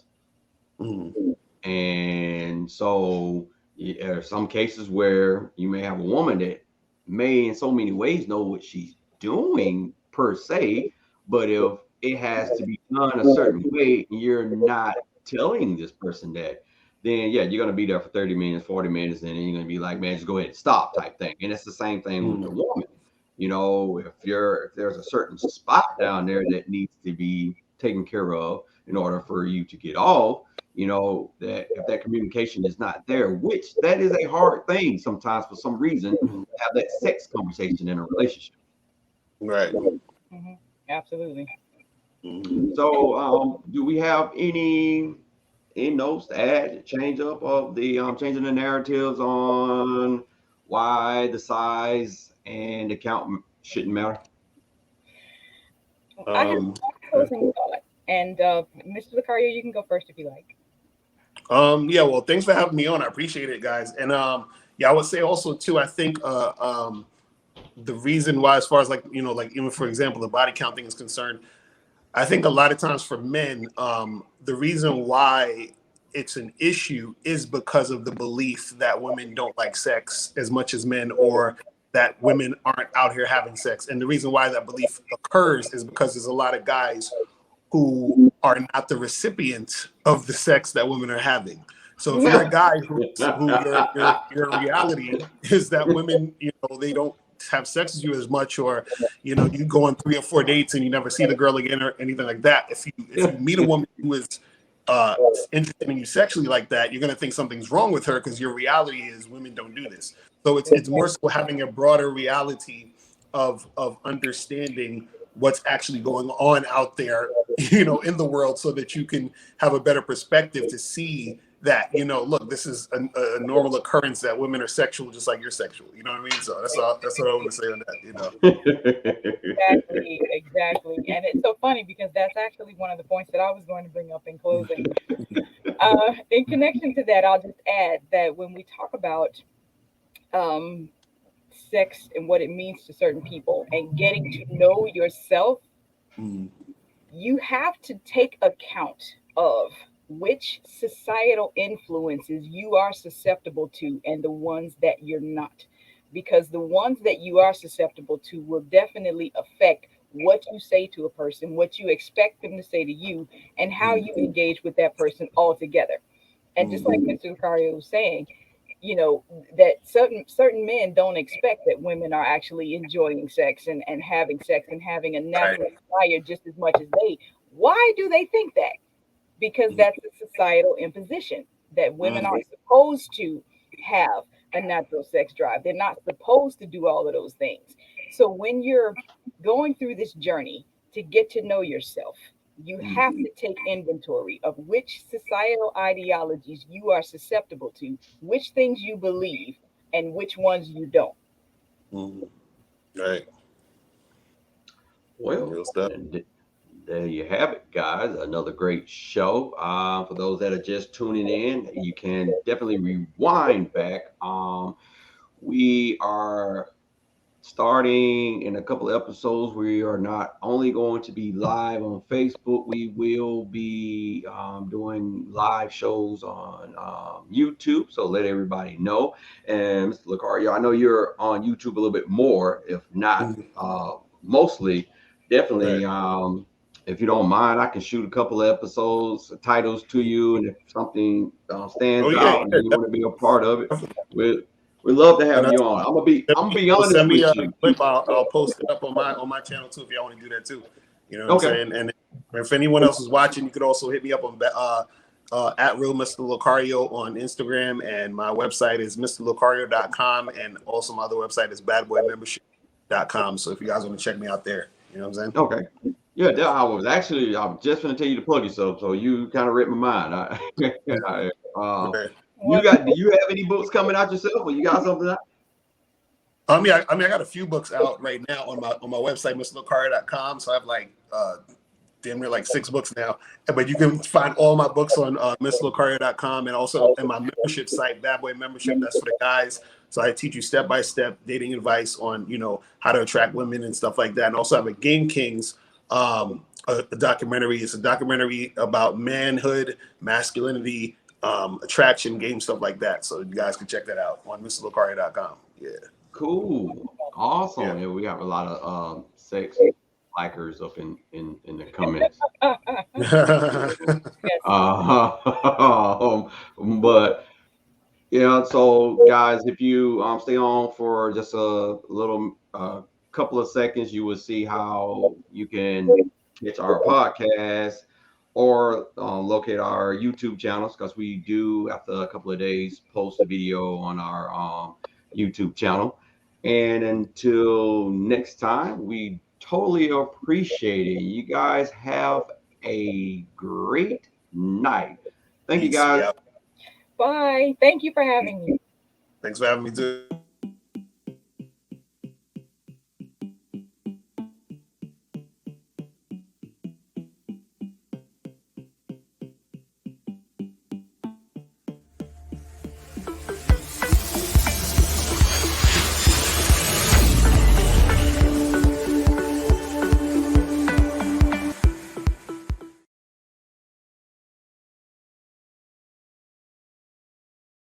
Mm. and so there are some cases where you may have a woman that may, in so many ways, know what she's doing per se, but if it has to be done a certain way, and you're not telling this person that, then yeah, you're gonna be there for 30 minutes, 40 minutes, and then you're gonna be like, man, just go ahead and stop type thing. And it's the same thing with the woman. If there's a certain spot down there that needs to be taken care of in order for you to get off, that if that communication is not there, which that is a hard thing sometimes for some reason, Mm. have that sex conversation in a relationship. Right. Mhm. Absolutely. Mm. So, do we have any notes to add, change up of the changing the narratives on why the size and the count shouldn't matter? I have Um, one closing thought, and Mr. Lucario, you can go first if you like. yeah, well, thanks for having me on. I appreciate it, guys. And yeah, I would say also too, I think the reason why, as far as like even for example, the body count thing is concerned, I think a lot of times for men, the reason why it's an issue is because of the belief that women don't like sex as much as men, or that women aren't out here having sex. And the reason why that belief occurs is because there's a lot of guys who are not the recipient of the sex that women are having. So if you're a guy who your reality is that women, they don't have sex with you as much, or you go on 3 or 4 dates and you never see the girl again or anything like that. If you meet a woman who is uh, interested in you sexually like that, you're gonna think something's wrong with her, because your reality is women don't do this. So it's more so having a broader reality of understanding what's actually going on out there, in the world, so that you can have a better perspective to see that, look, this is a normal occurrence, that women are sexual just like you're sexual. You know what I mean? So that's what I want to say on that. Exactly, exactly. And it's so funny because that's actually one of the points that I was going to bring up in closing. In connection to that, I'll just add that when we talk about um, sex and what it means to certain people and getting to know yourself, Mm. you have to take account of which societal influences you are susceptible to and the ones that you're not. Because the ones that you are susceptible to will definitely affect what you say to a person, what you expect them to say to you, and how Mm. you engage with that person altogether. And just like Mm. Mr. Lucario was saying, you know, that certain men don't expect that women are actually enjoying sex and having sex and having a Right. natural desire just as much as they. Why do they think that? Because Mm. that's a societal imposition that women Mm. aren't supposed to have a natural sex drive. They're not supposed to do all of those things. So when you're Going through this journey to get to know yourself, you have Mhm. to take inventory of which societal ideologies you are susceptible to, which things you believe, and which ones you don't. Mhm. Right. Well, Real stuff. and there you have it, guys. Another great show. For those that are just tuning in, you can definitely rewind back. We are starting in a couple of episodes. We are not only going to be live on Facebook, we will be doing live shows on YouTube. So let everybody know. And Mr. Lucario, I know you're on YouTube a little bit more, if not Mhm. mostly. Definitely, Right. if you don't mind, I can shoot a couple of episodes, titles to Mhm. you, and if something Oh stands yeah, out and yeah, you want to be a part of it, definitely. we'd love to And have I you on. I'm gonna be honest send me with a you. clip. I'll post it up on my channel too if y'all want to do that too. You know what I'm Okay. saying? And if anyone else is watching, you could also hit me up on at real Mr. Lucario on Instagram, and my website is mrlucario.com, and also my other website is badboymembership.com. So if you guys want to check me out there, you know what I'm saying? Okay. Yeah, I was just gonna tell you to plug yourself, so you kind of read my mind. Right. Do Wonderful. you have any books coming out yourself, or you got something out? I got a few books out right now on my website, mrlucario.com. So I have like damn near like 6 books now. But you can find all my books on mrlucario.com, and also in my membership site, Bad Boy Membership. That's for the guys. So I teach you step by step dating advice on how to attract women and stuff like that. And also I have a Game Kings a documentary. It's a documentary about manhood, masculinity, attraction, game stuff like that. So you guys can check that out on mrlucario.com. Yeah. Cool, Yeah. awesome. Yeah, we have a lot of sex likers up in the comments. Yes. But yeah, so guys, if you stay on for just a little couple of seconds, you will see how you can catch our podcast or locate our YouTube channels, because we do after a couple of days post a video on our YouTube channel. And until next time, we totally appreciate it. You guys have a great night. Thank you, Peace. We guys. out. Bye. Thank you for having me. Thanks for having me too.